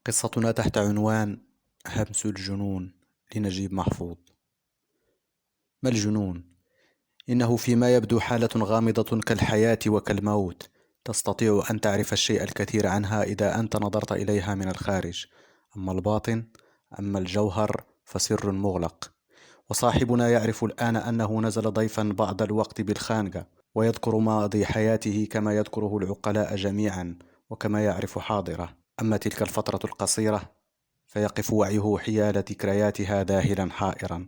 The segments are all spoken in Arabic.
قصتنا تحت عنوان همس الجنون لنجيب محفوظ. ما الجنون؟ إنه فيما يبدو حالة غامضة كالحياة وكالموت، تستطيع أن تعرف الشيء الكثير عنها إذا أنت نظرت إليها من الخارج، أما الباطن، أما الجوهر فسر مغلق. وصاحبنا يعرف الآن أنه نزل ضيفا بعض الوقت بالخانقة، ويذكر ماضي حياته كما يذكره العقلاء جميعا، وكما يعرف حاضره. أما تلك الفترة القصيرة فيقف وعيه حيال ذكرياتها ذاهلا حائرا،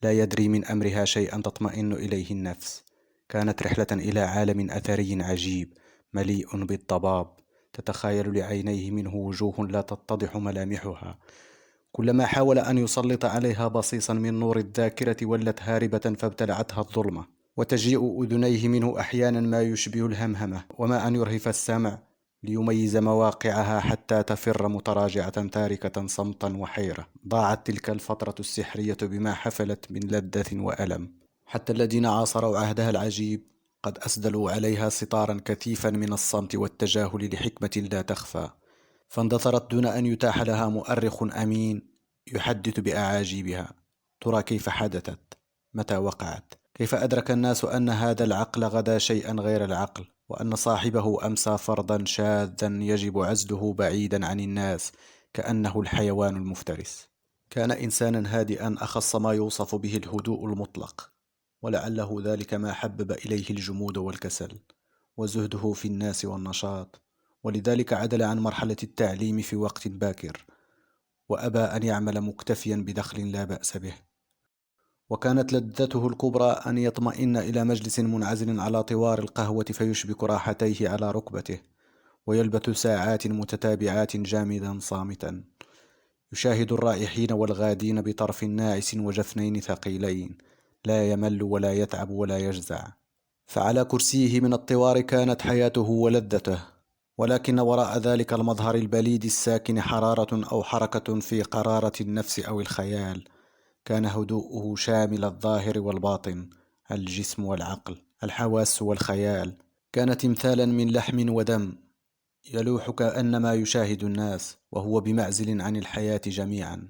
لا يدري من أمرها شيئا تطمئن إليه النفس. كانت رحلة إلى عالم أثري عجيب مليء بالضباب، تتخيل لعينيه منه وجوه لا تتضح ملامحها. كلما حاول أن يسلط عليها بصيصا من نور الذاكرة ولت هاربة فابتلعتها الظلمة، وتجيء أذنيه منه أحيانا ما يشبه الهمهمة، وما أن يرهف السمع ليميز مواقعها حتى تفر متراجعة تاركة صمتا وحيرة. ضاعت تلك الفترة السحرية بما حفلت من لذة وألم، حتى الذين عاصروا عهدها العجيب قد أسدلوا عليها ستارا كثيفا من الصمت والتجاهل لحكمة لا تخفى، فاندثرت دون أن يتاح لها مؤرخ أمين يحدث بأعاجيبها. ترى كيف حدثت؟ متى وقعت؟ كيف أدرك الناس أن هذا العقل غدا شيئا غير العقل، وأن صاحبه أمسى فردا شاذا يجب عزله بعيدا عن الناس كأنه الحيوان المفترس؟ كان إنسانا هادئا أخص ما يوصف به الهدوء المطلق، ولعله ذلك ما حبب إليه الجمود والكسل وزهده في الناس والنشاط، ولذلك عدل عن مرحلة التعليم في وقت باكر، وأبى أن يعمل مكتفيا بدخل لا بأس به. وكانت لذته الكبرى أن يطمئن إلى مجلس منعزل على طوار القهوة فيشبك راحتيه على ركبته، ويلبث ساعات متتابعات جامدا صامتا، يشاهد الرائحين والغادين بطرف ناعس وجفنين ثقيلين، لا يمل ولا يتعب ولا يجزع. فعلى كرسيه من الطوار كانت حياته ولذته، ولكن وراء ذلك المظهر البليد الساكن حرارة أو حركة في قرارة النفس أو الخيال. كان هدوءه شامل الظاهر والباطن، الجسم والعقل، الحواس والخيال. كان تمثالا من لحم ودم، يلوح كأنما يشاهد الناس وهو بمعزل عن الحياة جميعا.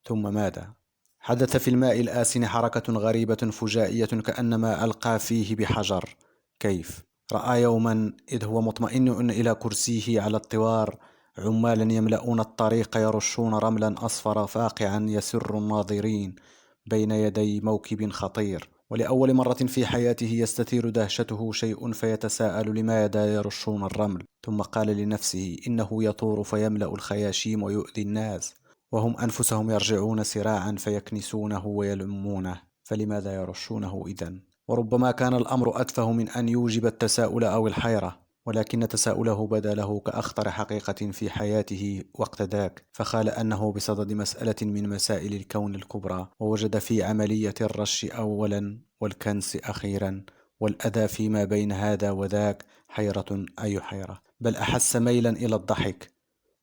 ثم ماذا؟ حدث في الماء الآسن حركة غريبة فجائية كأنما ألقى فيه بحجر. كيف؟ رأى يوما إذ هو مطمئن إلى كرسيه على الطوار عمالا يملؤون الطريق يرشون رملا أصفر فاقعا يسر الناظرين بين يدي موكب خطير، ولأول مرة في حياته يستثير دهشته شيء فيتساءل لماذا يرشون الرمل، ثم قال لنفسه إنه يطور فيملأ الخياشيم ويؤذي الناس، وهم أنفسهم يرجعون سراعا فيكنسونه ويلمونه، فلماذا يرشونه إذن؟ وربما كان الأمر أتفه من أن يوجب التساؤل أو الحيرة، ولكن تساؤله بدا له كأخطر حقيقة في حياته وقت ذاك، فخال أنه بصدد مسألة من مسائل الكون الكبرى، ووجد في عملية الرش أولا والكنس أخيرا والأذى فيما بين هذا وذاك حيرة أي حيرة، بل أحس ميلا إلى الضحك،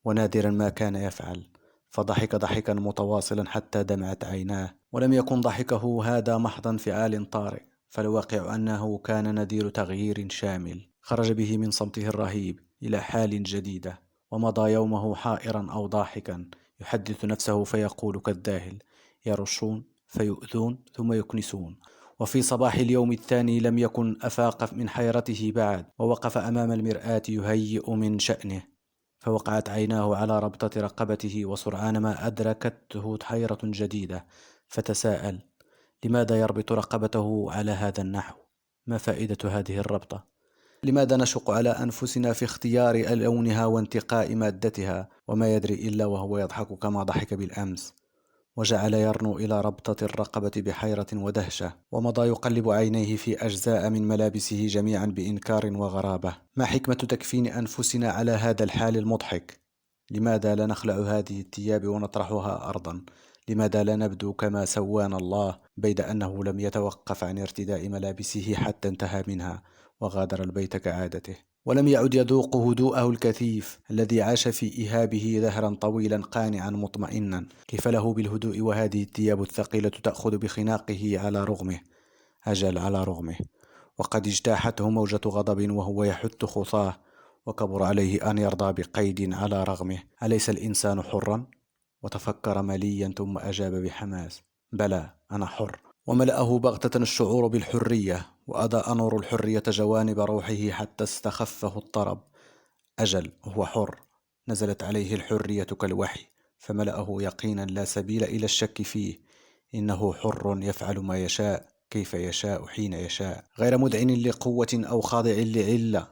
ونادرا ما كان يفعل، فضحك ضحكا متواصلا حتى دمعت عيناه. ولم يكن ضحكه هذا محض انفعال طارئ، فالواقع أنه كان نذير تغيير شامل خرج به من صمته الرهيب إلى حال جديدة، ومضى يومه حائرا أو ضاحكا يحدث نفسه فيقول كالذاهل: يرشون فيؤذون ثم يكنسون. وفي صباح اليوم الثاني لم يكن أفاق من حيرته بعد، ووقف أمام المرآة يهيئ من شأنه، فوقعت عيناه على ربطة رقبته، وسرعان ما أدركته حيرة جديدة، فتساءل: لماذا يربط رقبته على هذا النحو؟ ما فائدة هذه الربطة؟ لماذا نشق على أنفسنا في اختيار لونها وانتقاء مادتها، وما يدري إلا وهو يضحك كما ضحك بالأمس؟ وجعل يرنو إلى ربطة الرقبة بحيرة ودهشة، ومضى يقلب عينيه في أجزاء من ملابسه جميعا بإنكار وغرابة. ما حكمة تكفين أنفسنا على هذا الحال المضحك؟ لماذا لا نخلع هذه الثياب ونطرحها أرضا؟ لماذا لا نبدو كما سوانا الله، بيد أنه لم يتوقف عن ارتداء ملابسه حتى انتهى منها وغادر البيت كعادته، ولم يعد يذوق هدوءه الكثيف الذي عاش في إيهابه دهرا طويلا قانعا مطمئنا. كيف له بالهدوء وهذه الثياب الثقيلة تأخذ بخناقه على رغمه؟ أجل على رغمه، وقد اجتاحته موجة غضب وهو يحث خطاه، وكبر عليه أن يرضى بقيد على رغمه. أليس الإنسان حرا؟ وتفكر مليا ثم أجاب بحماس: بلى، أنا حر. وملأه بغتة الشعور بالحرية، وأضاء نور الحرية جوانب روحه حتى استخفه الطرب. أجل، هو حر. نزلت عليه الحرية كالوحي، فملأه يقينا لا سبيل إلى الشك فيه. إنه حر يفعل ما يشاء كيف يشاء حين يشاء، غير مذعن لقوة أو خاضع لعلة،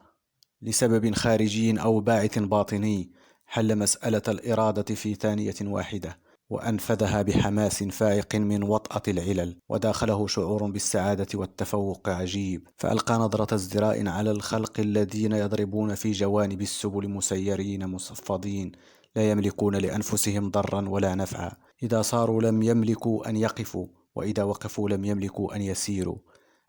لسبب خارجي أو باعث باطني. حل مسألة الإرادة في ثانية واحدة، وأنفذها بحماس فائق من وطأة العلل، وداخله شعور بالسعادة والتفوق عجيب. فألقى نظرة ازدراء على الخلق الذين يضربون في جوانب السبل مسيرين مصفدين، لا يملكون لأنفسهم ضرا ولا نفعا. إذا صاروا لم يملكوا أن يقفوا، وإذا وقفوا لم يملكوا أن يسيروا.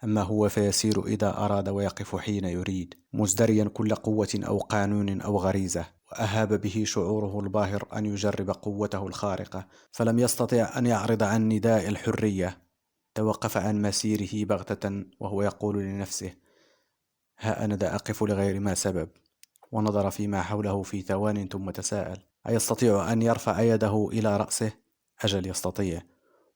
أما هو فيسير إذا أراد ويقف حين يريد، مزدريا كل قوة أو قانون أو غريزة. وأهاب به شعوره الباهر أن يجرب قوته الخارقة، فلم يستطع أن يعرض عن نداء الحرية. توقف عن مسيره بغتة وهو يقول لنفسه: ها أنا ذا أقف لغير ما سبب. ونظر فيما حوله في ثوان ثم تساءل: أيستطيع أن يرفع يده إلى رأسه؟ أجل يستطيع.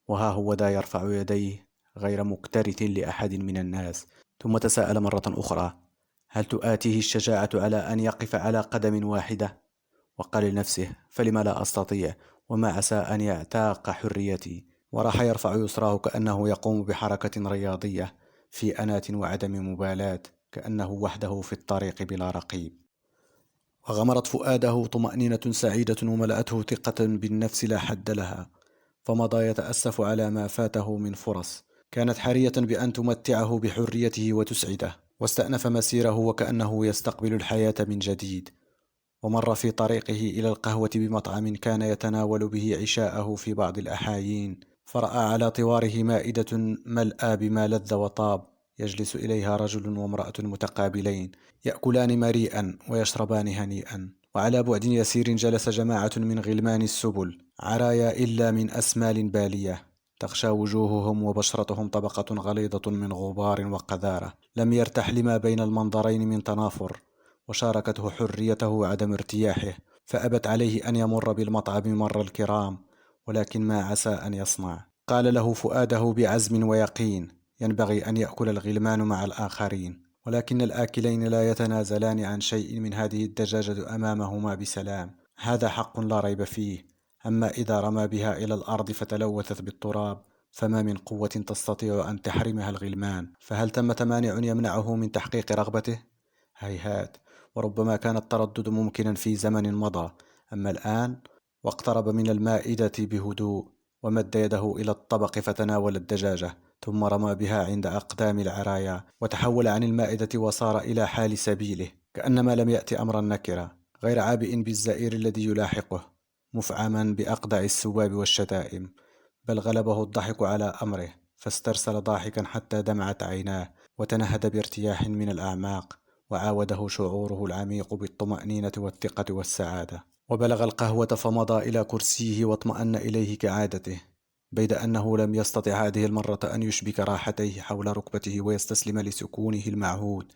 وها هو ذا يرفع يديه غير مكترث لأحد من الناس. ثم تساءل مرة أخرى: هل تؤاتيه الشجاعة على أن يقف على قدم واحدة؟ وقال لنفسه: فلما لا أستطيع، وما عسى أن يعتاق حريتي. وراح يرفع يسراه كأنه يقوم بحركة رياضية، في أناة وعدم مبالاة، كأنه وحده في الطريق بلا رقيب. وغمرت فؤاده طمأنينة سعيدة، وملأته ثقة بالنفس لا حد لها. فمضى يتأسف على ما فاته من فرص كانت حرية بأن تمتعه بحريته وتسعده. واستأنف مسيره وكأنه يستقبل الحياة من جديد. ومر في طريقه إلى القهوة بمطعم كان يتناول به عشاءه في بعض الأحايين، فرأى على طواره مائدة ملأى بما لذ وطاب، يجلس إليها رجل وامرأة متقابلين، يأكلان مريئا ويشربان هنيئا. وعلى بعد يسير جلس جماعة من غلمان السبل، عرايا إلا من أسمال بالية، تغشى وجوههم وبشرتهم طبقة غليظة من غبار وقذارة. لم يرتح لما بين المنظرين من تنافر، وشاركته حريته عدم ارتياحه، فأبت عليه أن يمر بالمطعم مر الكرام، ولكن ما عسى أن يصنع. قال له فؤاده بعزم ويقين: ينبغي أن يأكل الغلمان مع الآخرين، ولكن الآكلين لا يتنازلان عن شيء من هذه الدجاجة أمامهما بسلام، هذا حق لا ريب فيه. أما إذا رمى بها إلى الأرض فتلوثت بالتراب، فما من قوة تستطيع أن تحرمها الغلمان. فهل ثمة مانع يمنعه من تحقيق رغبته؟ هيهات. وربما كان التردد ممكنا في زمن مضى، أما الآن. واقترب من المائدة بهدوء، ومد يده إلى الطبق فتناول الدجاجة، ثم رمى بها عند أقدام العرايا، وتحول عن المائدة وصار إلى حال سبيله، كأنما لم يأتي أمرا نكرا، غير عابئ بالزئير الذي يلاحقه، مفعما بأقدع السباب والشتائم. بل غلبه الضحك على أمره، فاسترسل ضاحكا حتى دمعت عيناه، وتنهد بارتياح من الأعماق، وعاوده شعوره العميق بالطمأنينة والثقة والسعادة. وبلغ القهوة فمضى إلى كرسيه واطمأن إليه كعادته، بيد أنه لم يستطع هذه المرة أن يشبك راحتيه حول ركبته ويستسلم لسكونه المعهود.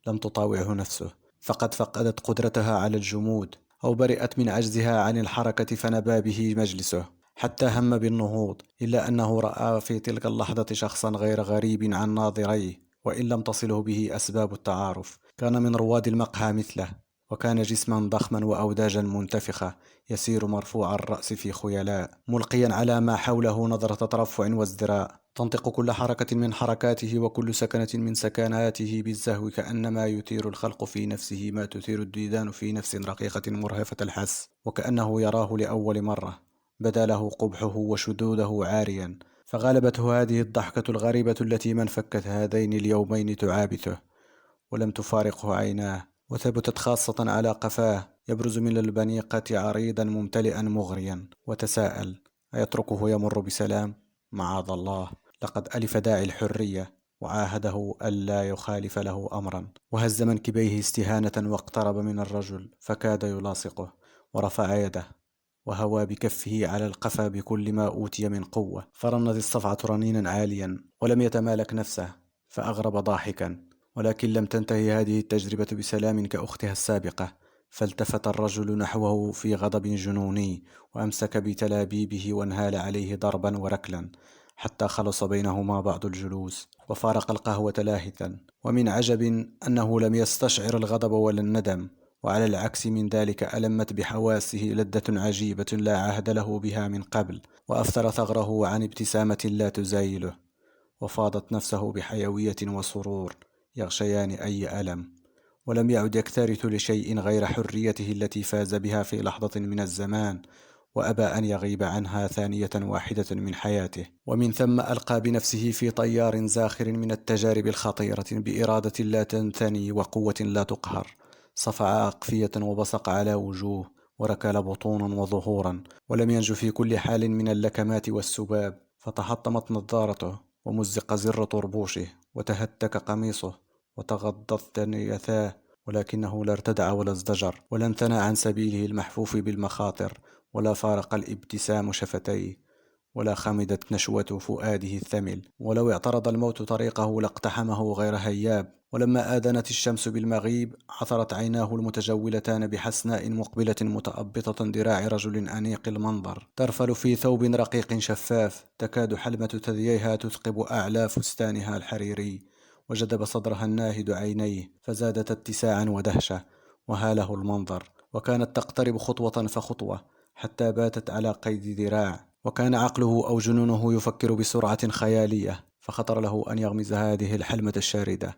لم تطاوعه نفسه، فقد فقدت قدرتها على الجمود، أو برئت من عجزها عن الحركة، فنبى به مجلسه حتى هم بالنهوض، إلا أنه رأى في تلك اللحظة شخصا غير غريب عن ناظريه، وإن لم تصله به أسباب التعارف. كان من رواد المقهى مثله، وكان جسما ضخما وأوداجا منتفخة، يسير مرفوع الرأس في خيلاء، ملقيا على ما حوله نظرة ترفع وازدراء، تنطق كل حركة من حركاته وكل سكنة من سكناته بالزهو، كأنما يثير الخلق في نفسه ما تثير الديدان في نفس رقيقة مرهفة الحس، وكأنه يراه لأول مرة، بدا له قبحه وشدوده عاريا. فغلبته هذه الضحكة الغريبة التي من فكت هذين اليومين تعابثه، ولم تفارقه عيناه، وثبتت خاصة على قفاه، يبرز من البنيقة عريضا ممتلئا مغريا. وتساءل: أيتركه يمر بسلام؟ معاذ الله، لقد ألف داعي الحرية، وعاهده ألا يخالف له أمرا. وهز منكبيه استهانة، واقترب من الرجل فكاد يلاصقه، ورفع يده وهوى بكفه على القفا بكل ما أوتي من قوة، فرنت الصفعة رنينا عاليا، ولم يتمالك نفسه، فأغرب ضاحكا، ولكن لم تنتهي هذه التجربة بسلام كأختها السابقة، فالتفت الرجل نحوه في غضب جنوني، وأمسك بتلابيبه وانهال عليه ضربا وركلا، حتى خلص بينهما بعض الجلوس، وفارق القهوة لاهثا. ومن عجب أنه لم يستشعر الغضب ولا الندم، وعلى العكس من ذلك ألمت بحواسه لذة عجيبة لا عهد له بها من قبل، وأفتر ثغره عن ابتسامة لا تزايله، وفاضت نفسه بحيوية وسرور يغشيان أي ألم، ولم يعد يكترث لشيء غير حريته التي فاز بها في لحظة من الزمان، وأبى أن يغيب عنها ثانية واحدة من حياته. ومن ثم ألقى بنفسه في طيار زاخر من التجارب الخطيرة بإرادة لا تنثني وقوة لا تقهر. صفع أقفية وبصق على وجوه، وركل بطونا وظهورا، ولم ينج في كل حال من اللكمات والسباب، فتحطمت نظارته، ومزق زر طربوشه، وتهتك قميصه، وتغضضت ثنيتاه، ولكنه لا ارتدع ولا ازدجر، ولا انثنى عن سبيله المحفوف بالمخاطر، ولا فارق الابتسام شفتيه، ولا خمدت نشوة فؤاده الثمل. ولو اعترض الموت طريقه لاقتحمه غير هياب. ولما آذنت الشمس بالمغيب، عثرت عيناه المتجولتان بحسناء مقبلة متأبطة ذراع رجل أنيق المنظر، ترفل في ثوب رقيق شفاف، تكاد حلمة ثدييها تثقب أعلى فستانها الحريري، وجذب صدرها الناهد عينيه، فزادت اتساعا ودهشة، وهاله المنظر، وكانت تقترب خطوة فخطوة، حتى باتت على قيد ذراع. وكان عقله أو جنونه يفكر بسرعة خيالية، فخطر له أن يغمز هذه الحلمة الشاردة: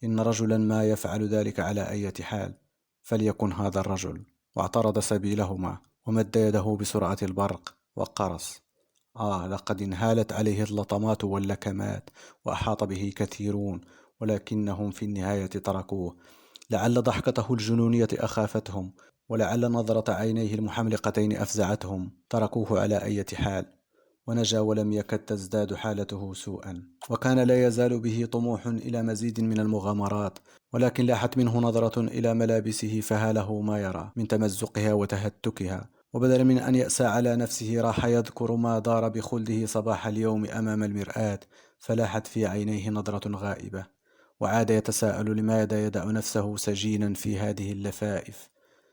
إن رجلا ما يفعل ذلك على أي حال، فليكن هذا الرجل. واعترض سبيلهما، ومد يده بسرعة البرق، وقرص. لقد انهالت عليه اللطمات واللكمات، وأحاط به كثيرون، ولكنهم في النهاية تركوه. لعل ضحكته الجنونية أخافتهم، ولعل نظرة عينيه المحملقتين أفزعتهم، تركوه على أي حال، ونجا ولم يكد تزداد حالته سوءا. وكان لا يزال به طموح إلى مزيد من المغامرات، ولكن لاحت منه نظرة إلى ملابسه فهاله ما يرى من تمزقها وتهتكها، وبدلا من أن يأسى على نفسه راح يذكر ما دار بخلده صباح اليوم أمام المرآة، فلاحت في عينيه نظرة غائبة، وعاد يتساءل لماذا يدع نفسه سجينا في هذه اللفائف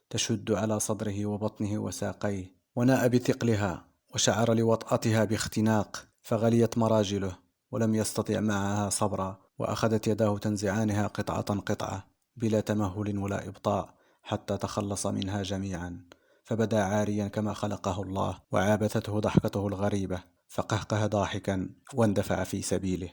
تشد على صدره وبطنه وساقيه. وناء بثقلها، وشعر لوطأتها باختناق، فغليت مراجله، ولم يستطع معها صبرا، وأخذت يداه تنزعانها قطعة قطعة بلا تمهل ولا إبطاء، حتى تخلص منها جميعا، فبدا عاريا كما خلقه الله. وعابثته ضحكته الغريبة، فقهقه ضاحكا واندفع في سبيله.